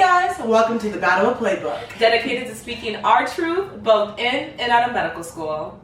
guys, welcome to the Battle of Playbook. Dedicated to speaking our truth, both in and out of medical school.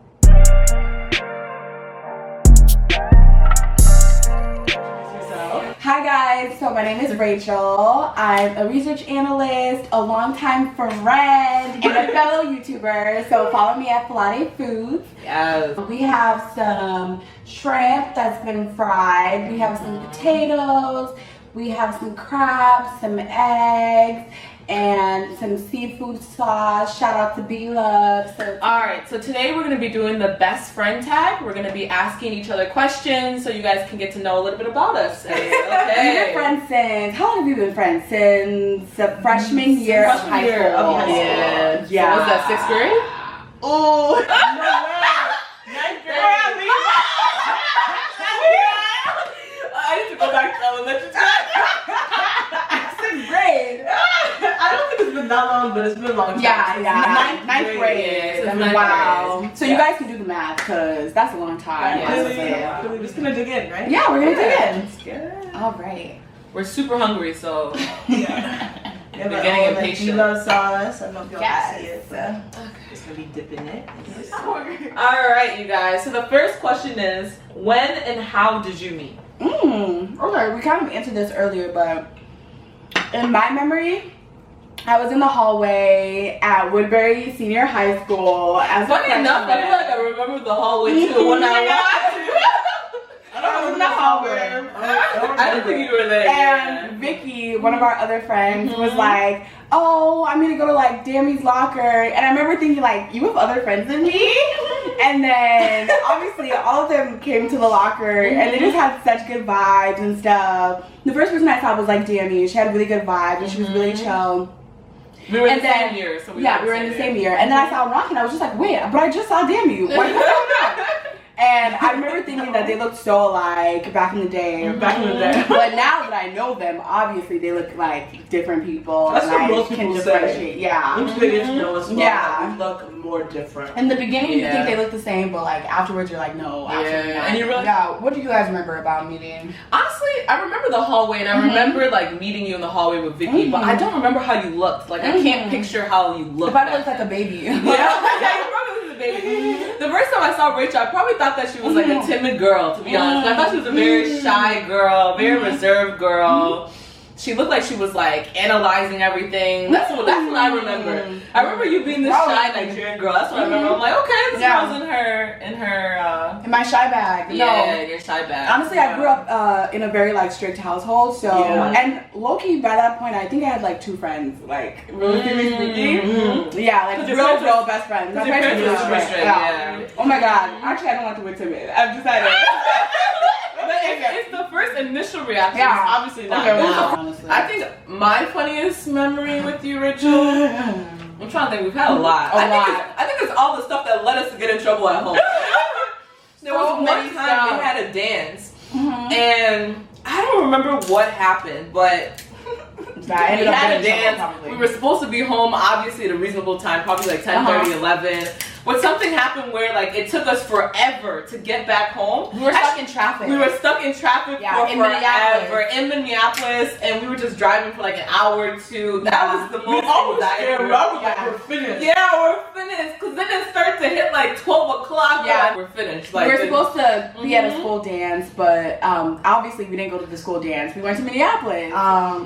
Hi guys, so my name is Rachel. I'm a research analyst, a longtime friend, and a fellow YouTuber. So follow me at Pilates Foods. Yes. We have some shrimp that's been fried. We have some potatoes. We have some crabs, some eggs, and some seafood sauce. Shout out to B-Love. Alright, so today we're going to be doing the best friend tag. We're going to be asking each other questions so you guys can get to know a little bit about us. We've been friends since, how long have you been friends? Since the freshman year of high school. Yeah. So was that 6th grade? Oh, no way. 9th grade. I need to go back to elementary school. 6th grade. I don't think it's been that long, but it's been a long time. Yeah. Ninth grade. Yeah, wow. So you guys can do the math, because that's a long time. Yeah. We're just gonna dig in, right? Yeah, we're gonna dig in. It's good. All right. We're super hungry, so Yeah. we're getting impatient. Love sauce. I don't know if y'all Yes. can see it. So just gonna be dipping it. Alright, you guys. So the first question is, when and how did you meet? Okay, we kind of answered this earlier, but in my memory, I was in the hallway at Woodbury Senior High School as a Funny enough, I feel like I remember the hallway too when I walked. I was in the hallway. I didn't think you were there. And Vicky, one of our other friends, was like, oh, I'm gonna go to like Dammy's locker. And I remember thinking like, you have other friends than me? And then obviously all of them came to the locker and they just had such good vibes and stuff. The first person I saw was like Dammy. She had really good vibes and she was really chill. We were in the same year. So we were in the same year. And then I saw Rock and I was just like, wait, but I just saw Dammy. What are you talking about? And I remember thinking that they looked so alike back in the day. But now that I know them, obviously they look like different people. That's what and most I can people differentiate. say. Yeah. Once they get to know us, Yeah. we look more different. In the beginning, you think they look the same, but like afterwards, you're like, no, absolutely not. And you realize, yeah. What do you guys remember about meeting? honestly, I remember the hallway, and I remember like meeting you in the hallway with Vicky, but I don't remember how you looked. Like I can't picture how you looked. If I looked like a baby. Yeah, you probably looked like a baby. The first time I saw Rachel, I probably thought that she was like a timid girl, to be honest. I thought she was a very shy girl, very reserved girl. She looked like she was like analyzing everything. That's what I remember. I remember you being this shy Nigerian girl. That's what I remember. I'm like, okay, this girl's in my shy bag. Yeah, your shy bag. Honestly, I grew up in a very like strict household, so and low-key by that point I think I had like 2 friends, like really speaking. Yeah, like real best friends. My parents were really strict. Yeah. Oh my god. Actually, I don't like to wait timid. I've decided. But it's the first initial reaction. Yeah. It's obviously not now. Honestly. I think my funniest memory with you, Rachel, I'm trying to think, we've had a lot. I think it's all the stuff that led us to get in trouble at home. There was one time we had a dance, and I don't remember what happened, but we had a dance. We were supposed to be home, obviously, at a reasonable time, probably like 10:30, 11. But something happened where like it took us forever to get back home. We were stuck in traffic. We were stuck in traffic for forever in Minneapolis, and we were just driving for like an hour or 2. That was the most anxiety. We're finished. Yeah, we're finished. Cause then it started to hit like 12 o'clock. Yeah, like, we're finished. Like, we were supposed to be at a school dance, but obviously we didn't go to the school dance. We went to Minneapolis.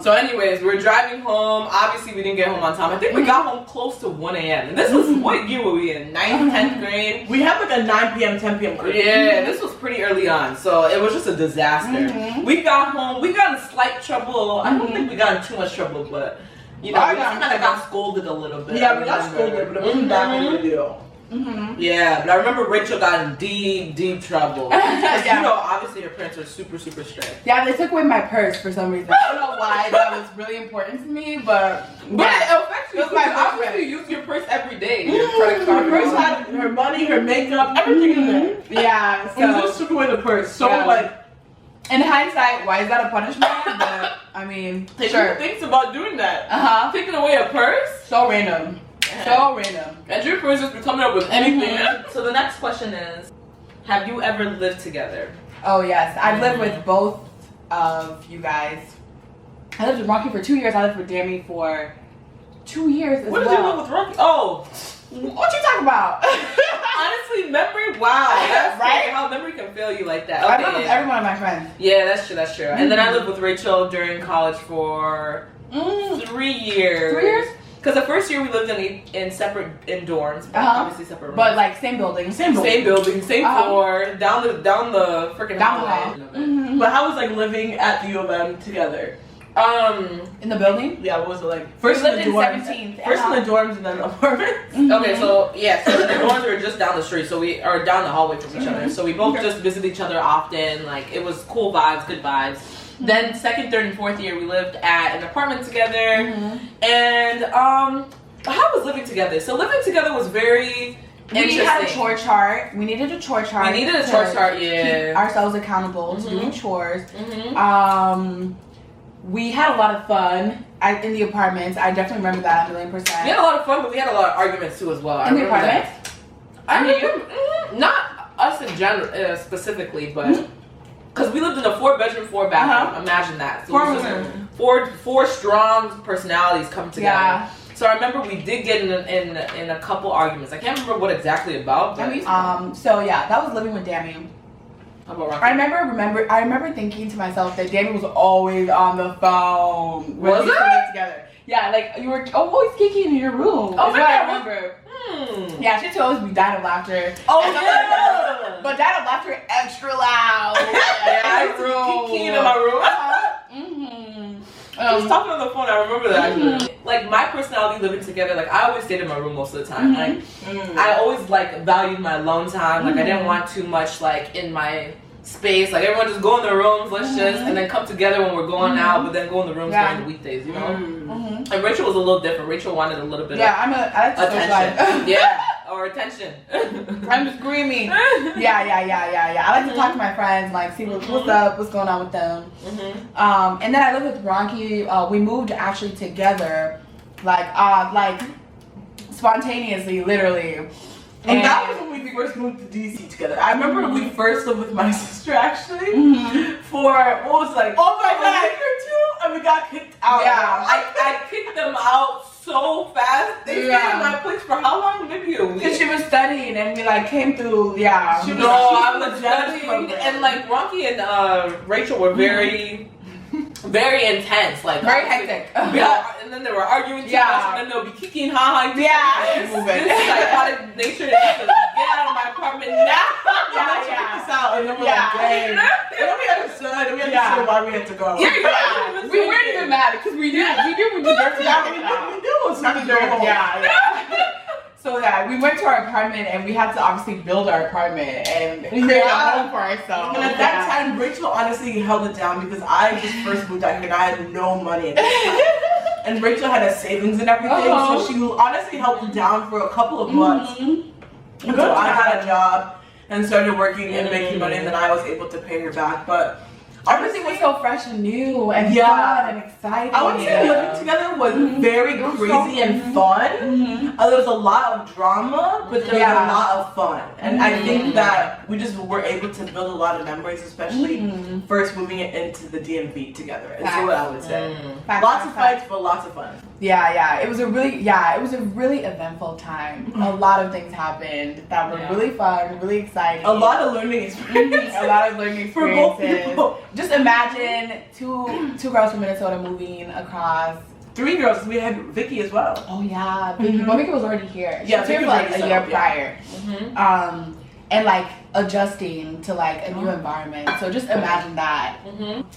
So anyways, we were driving home. Obviously we didn't get home on time. I think we got home close to 1 a.m. And this was what year were we in? 9th, 10th grade? We had like a 9 p.m., 10 p.m. curfew. Yeah, this was pretty early on, so it was just a disaster. We got home. We got in slight trouble. I don't think we got in too much trouble, but you know, we kind of got scolded a little bit. Yeah, we got scolded, but it wasn't that big of a deal. Yeah, but I remember Rachel got in deep trouble. Because, you know, obviously her parents are super strict. Yeah, they took away my purse for some reason. I don't know why that was really important to me, but it affects you. Obviously you use your purse every day. Your credit card. Her purse had her money, her makeup, everything in there. Yeah, so we just took away the purse. So like, in hindsight, why is that a punishment? But I mean, sure. Thinks about doing that. Taking away a purse. So random. So random. And your parents just be coming up with anything. So the next question is, have you ever lived together? Oh yes, I've lived with both of you guys. I lived with Rocky for 2 years. I lived with Dammy for 2 years as What did you live with Rocky? Oh. What you talking about? Honestly, memory. Wow, that's right? crazy how memory can fail you like that. I Okay, live with every one of my friends. Yeah, that's true. That's true. And then I lived with Rachel during college for 3 years. 3 years? Because the first year we lived in separate dorms, but obviously separate rooms. But like same building, same building, same floor, down the freaking hallway. But how was like living at the U of M together? In the building? Yeah, what was it like? First we in lived the in dorms. 17th. First in the dorms and then apartments. Okay, so yeah, so the dorms were just down the street, so we are down the hallway from each other. So we both just visit each other often. Like it was cool vibes, good vibes. Then second, third, and fourth year we lived at an apartment together, and how was living together? So living together was very We had a chore chart. We needed a chore chart. We needed a chore chart, yeah. Keep ourselves accountable to doing chores. We had a lot of fun in the apartments. I definitely remember that 1,000,000%. We had a lot of fun, but we had a lot of arguments too as well. In the apartment? I mean, not us in general specifically, but because we lived in a 4-bedroom, 4-bathroom. Imagine that. So four strong personalities come together. Yeah. So I remember we did get in a couple arguments. I can't remember what exactly about. But, so yeah, that was living with Dammy. How about Rocky? I remember thinking to myself that Dammy was always on the phone. Was it? Together. Yeah, like you were always kicking in your room. Oh, I remember. Yeah, she used to always be dying of laughter. Oh yeah. But dying of laughter extra loud. Yeah, I used to keep in my room. I was talking on the phone. I remember that. Actually. Like my personality living together. Like I always stayed in my room most of the time. Like I always like valued my alone time. Like I didn't want too much like in my space. Like everyone just go in their rooms. Let's just and then come together when we're going out, but then go in the rooms during the weekdays. You know. And Rachel was a little different. Rachel wanted a little bit of I like to attention. Yeah, or attention. I'm screaming. Yeah. I like to talk to my friends, like see what's up, what's going on with them. And then I lived with Rocky. We moved actually together, like spontaneously, literally. And that was when we first moved to DC together. I remember we first lived with my sister actually for what was like oh my god, a week or two, and we got kicked out. Yeah, I kicked them out so fast. They stayed in my place for how long? Maybe a week. Because she was studying and we like came through. Yeah, I was studying, and like Rocky and Rachel were very intense, like very hectic. And then they were arguing too much, and then they'll be kicking, this psychotic nature that to get out of my apartment now. Check this out, and then we're like, dang. And then we understood why we had to go. We weren't even mad because we knew we deserved to go. We knew it was time to go home. So yeah, we went to our apartment and we had to obviously build our apartment and create a home for ourselves. And at that time, Rachel honestly held it down because I just first moved out here and I had no money at that time. And Rachel had a savings and everything, so she honestly held it down for a couple of months until I got a job and started working and making money, and then I was able to pay her back. But everything was so fresh and new and fun and exciting. I would say living together was very crazy and fun. There was a lot of drama, but there was a lot of fun. And I think that we just were able to build a lot of memories, especially first moving it into the DMV together. Is what I would say. Lots of fights, but lots of fun. Yeah. It was a really eventful time. A lot of things happened that were really fun, really exciting. A lot of learning experiences. For both people. Just imagine two girls from Minnesota moving across. 3 girls. We had Vicky as well. Oh yeah, Vicky. But Vicky was already here. She was here for like a year prior. And like adjusting to like a new environment. So just imagine that.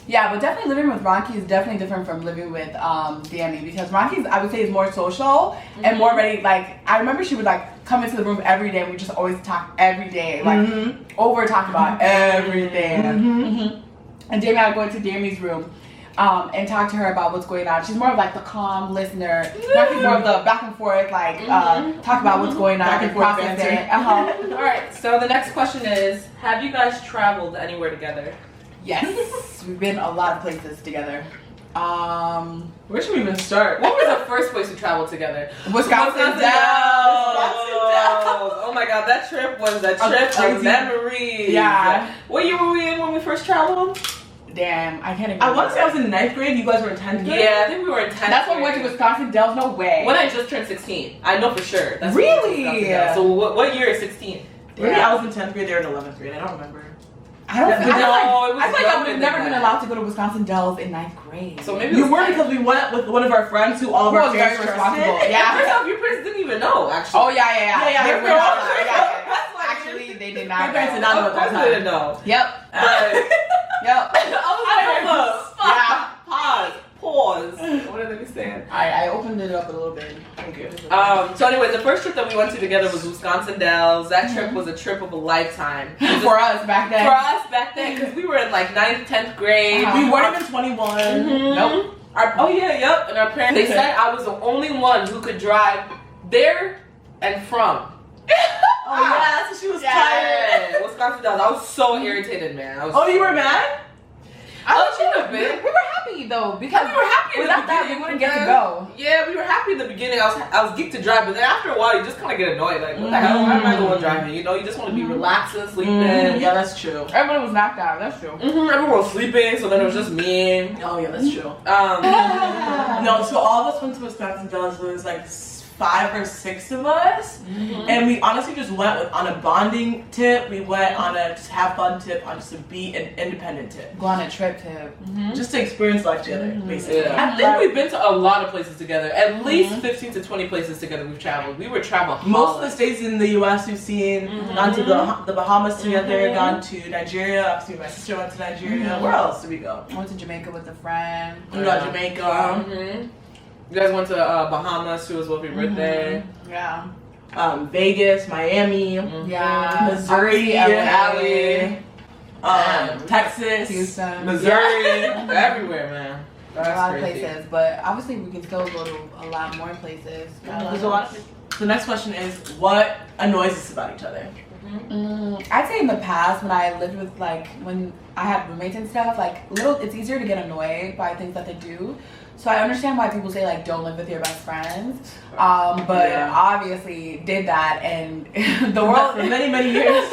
Yeah, but definitely living with Ronki is definitely different from living with Danny, because Ronki's, I would say, is more social and more ready. Like I remember she would like come into the room every day and we just always talk every day, like over talk about everything. And Dammy, I would go into Dammy's room and talk to her about what's going on. She's more of like the calm listener. Ronki's more of the back and forth, like talk about what's going on and process it. All right, so the next question is, have you guys traveled anywhere together? Yes, we've been a lot of places together. Where should we even start? What was the first place we traveled together? Wisconsin Dells. Oh my god, that trip was a trip of memories. Yeah. What year were we in when we first traveled? Damn, I can't even. I want to say I was in 9th grade. You guys were in 10th grade. Yeah, I think we were in 10th grade. That's when we went to Wisconsin Dells. No way. When I just turned 16, I know for sure. That's really? So what year is 16? Maybe I was in 10th grade. They were in 11th grade. I don't remember. I don't. Yeah, I feel no, like I would have never that. been allowed to go to Wisconsin Dells in 9th grade. So maybe You were because we went with one of our friends who all of our parents very trusted. responsible. Yeah. Your parents didn't even know, actually. Oh yeah. Yeah, They yeah, were yeah. not- yeah. That's why Actually, they did not. Your parents did not know at that Of course time. they didn't know. Yep. But Yep. I was like, Yeah. Pause. What did they be saying? I opened it up a little bit. Thank you. So anyway, the first trip that we went to together was Wisconsin Dells. That trip was a trip of a lifetime. For us back then. For us back then, because we were in like 9th, 10th grade. We weren't even 21. Mhm. Nope. Yep. And our parents, they said I was the only one who could drive there and from. Oh yeah, so she was tired. Yeah, Wisconsin Dells. I was so irritated, man. You were mad? I should have been. We were happy though because We were happy in the without that we beginning, wouldn't get to man. go. Yeah, we were happy in the beginning. I was geeked to drive, but then after a while, you just kind of get annoyed. Like, what the hell? Why am I going driving? You know, you just want to be relaxing, sleeping. Yeah, that's true. Everybody was knocked out. That's true. Everyone was sleeping, so then it was just me. Oh yeah, that's true. Um, No, so all of us went to Wisconsin Dells. There was like 5 or 6 of us, and we honestly just went on a bonding tip. We went on a just have fun tip, on just a be an independent tip, Go on a trip to. just to experience life together, basically. yeah. I think we've been to a lot of places together. At least 15 to 20 places together we've traveled. We were travel. Most of the states in the U.S. we've seen, gone to the Bahamas together, gone to Nigeria. Obviously, my sister went to Nigeria. Where else did we go? I went to Jamaica with a friend. We got Jamaica, You guys went to Bahamas too as well for your birthday. Yeah. Vegas, Miami, Yeah. Missouri, LA, Texas, Houston. Missouri, everywhere, man. A lot of places, but obviously we can still go to a lot more places. There's a lot. The next question is, what annoys us about each other? I'd say in the past when I lived with when I had roommates and stuff, it's easier to get annoyed by things that they do. So I understand why people say don't live with your best friends, but obviously did that and the world for many years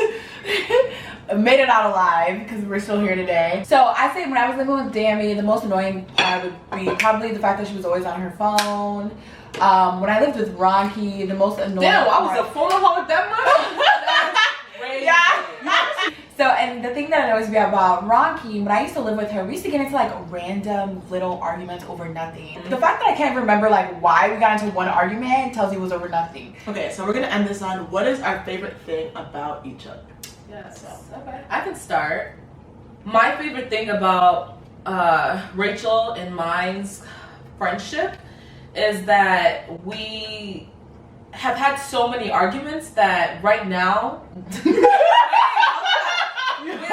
made it out alive because we're still here today. So I say when I was living with Dammy, the most annoying part would be probably the fact that she was always on her phone. When I lived with Ronki, the most annoying Damn, I part, was a phoneaholic that much? That's crazy. yeah. So, and the thing that annoys me about Ronki, when I used to live with her, we used to get into random little arguments over nothing. The fact that I can't remember why we got into one argument tells you it was over nothing. Okay, so we're gonna end this on what is our favorite thing about each other? Yes. Okay. I can start. My favorite thing about Rachel and mine's friendship is that we have had so many arguments that right now We just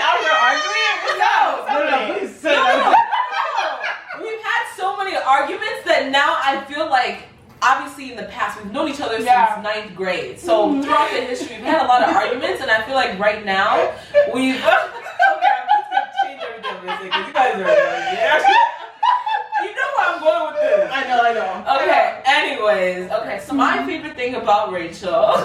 out here arguing? No, please say that. we've had so many arguments that now I feel like obviously in the past we've known each other since 9th grade. So throughout the history we've had a lot of arguments and I feel like right now we've okay, I'm just gonna change everything for a second because you guys are you know where I'm going with this. I know. Okay, anyways, so my favorite thing about Rachel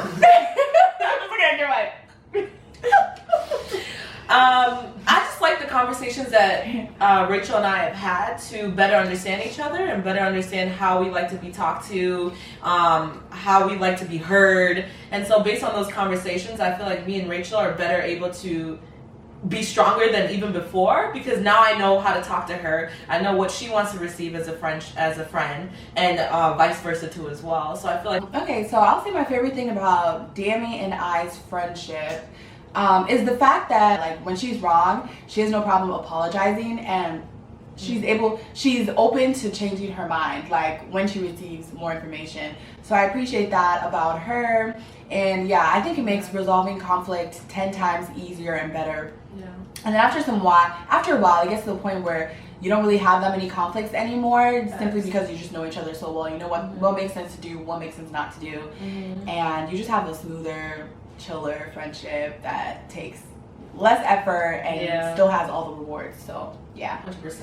I just like the conversations that Rachel and I have had to better understand each other and better understand how we like to be talked to, how we like to be heard. And so based on those conversations, I feel like me and Rachel are better able to be stronger than even before because now I know how to talk to her. I know what she wants to receive as a friend, and vice versa too as well. So I feel like okay, so I'll say my favorite thing about Dammy and I's friendship is the fact that when she's wrong, she has no problem apologizing and she's open to changing her mind when she receives more information. So I appreciate that about her. And yeah, I think it makes resolving conflict 10 times easier and better. yeah. And then after a while, it gets to the point where you don't really have that many conflicts anymore, simply because you just know each other so well. You know what makes sense to do, what makes sense not to do, and you just have a smoother, chiller friendship that takes less effort and still has all the rewards. So yeah, 100%.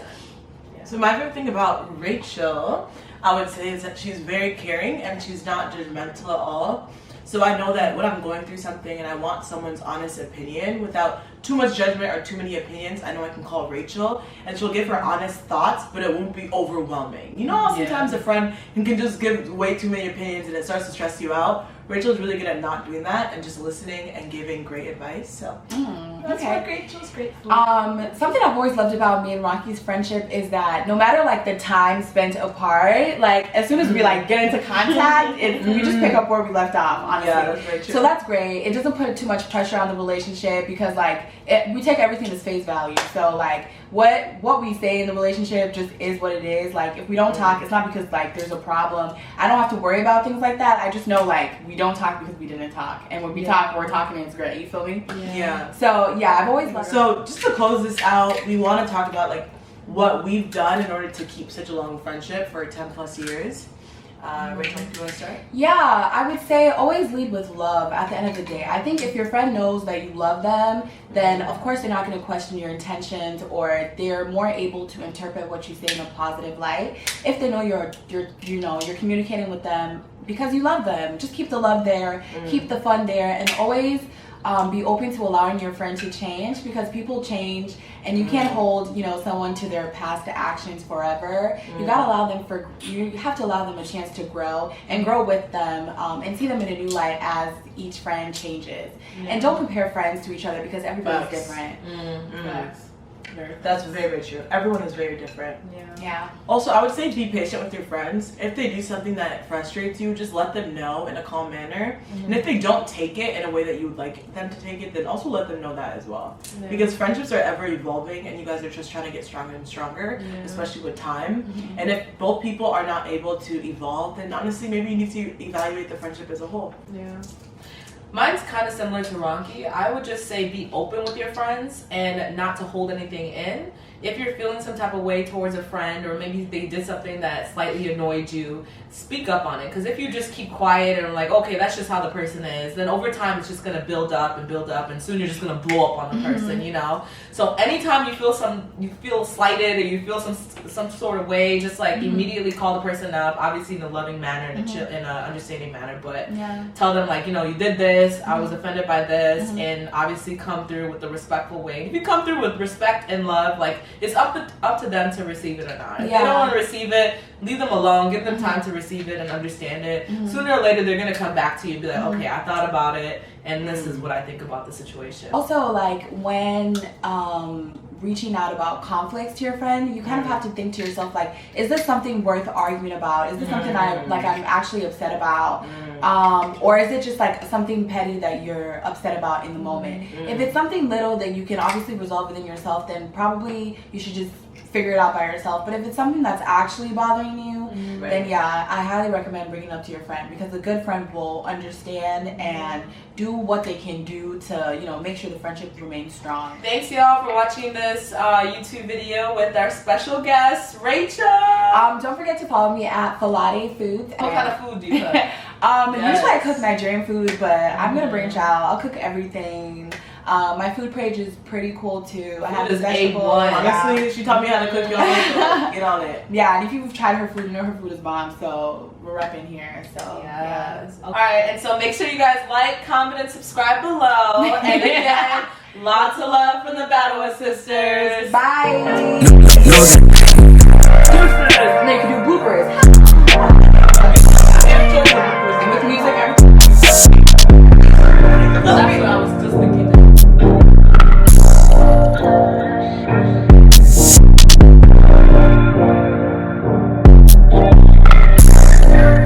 So my favorite thing about Rachel, I would say, is that she's very caring and she's not judgmental at all. So I know that when I'm going through something and I want someone's honest opinion without too much judgment or too many opinions, I know I can call Rachael and she'll give her honest thoughts, but it won't be overwhelming. You know how sometimes a friend can just give way too many opinions and it starts to stress you out? Rachael's really good at not doing that and just listening and giving great advice. So that's what Rachael's great for. Something I've always loved about me and Rocky's friendship is that no matter like the time spent apart, like as soon as we like get into contact, we just pick up where we left off, honestly. Yeah, that's very true. So that's great. It doesn't put too much pressure on the relationship because like we take everything as face value. So like what we say in the relationship just is what it is. Like if we don't talk, it's not because like there's a problem. I don't have to worry about things like that. I just know like we don't talk because we didn't talk, and when we talk, we're talking and it's great. You feel me? Yeah. So yeah, I've always loved. So just to close this out, we want to talk about like what we've done in order to keep such a long friendship for 10 plus years. Rachael, do you want to start? Yeah, I would say always lead with love at the end of the day. I think if your friend knows that you love them, then of course they're not going to question your intentions, or they're more able to interpret what you say in a positive light. If they know you're communicating with them because you love them, just keep the love there, keep the fun there, and always be open to allowing your friend to change, because people change and you can't hold someone to their past actions forever. You have to allow them a chance to grow and grow with them, and see them in a new light as each friend changes. And don't compare friends to each other because everybody's different. That's very, very true. Everyone is very different. Yeah. Also, I would say be patient with your friends. If they do something that frustrates you, just let them know in a calm manner. And if they don't take it in a way that you would like them to take it, then also let them know that as well. Because friendships are ever evolving and you guys are just trying to get stronger and stronger, especially with time. And if both people are not able to evolve, then honestly, maybe you need to evaluate the friendship as a whole. Yeah. Mine's kind of similar to Ronki. I would just say be open with your friends and not to hold anything in. If you're feeling some type of way towards a friend, or maybe they did something that slightly annoyed you, speak up on it. Because if you just keep quiet and like, okay, that's just how the person is, then over time it's just gonna build up, and soon you're just gonna blow up on the person, So anytime you feel slighted or you feel some sort of way, just like immediately call the person up, obviously in a loving manner, in an understanding manner, but tell them like, you did this, I was offended by this, and obviously come through with the respectful way. If you come through with respect and love, like, it's up to them to receive it or not. If they don't want to receive it, leave them alone. Give them time to receive it and understand it. Sooner or later, they're going to come back to you and be like, okay, I thought about it, and this is what I think about the situation. Also, like, when reaching out about conflicts to your friend, you kind of have to think to yourself, like, is this something worth arguing about? Is this something I'm actually upset about? Or is it just like something petty that you're upset about in the moment? If it's something little that you can obviously resolve within yourself, then probably you should just figure it out by yourself. But if it's something that's actually bothering you, then yeah, I highly recommend bringing it up to your friend, because a good friend will understand and do what they can do to make sure the friendship remains strong. Thanks y'all for watching this YouTube video with our special guest Rachael. Don't forget to follow me at Falade Foods. What kind of food do you cook? Usually I cook Nigerian food, but I'm gonna branch out. I'll cook everything. My food page is pretty cool too. I have vegetables. Honestly, she taught me how to cook, y'all. So get on it. Yeah, and if you've tried her food, you know her food is bomb. So we're repping here. So yes. All right, and so make sure you guys like, comment, and subscribe below. And again, lots of love from the Battle Sisters. Bye.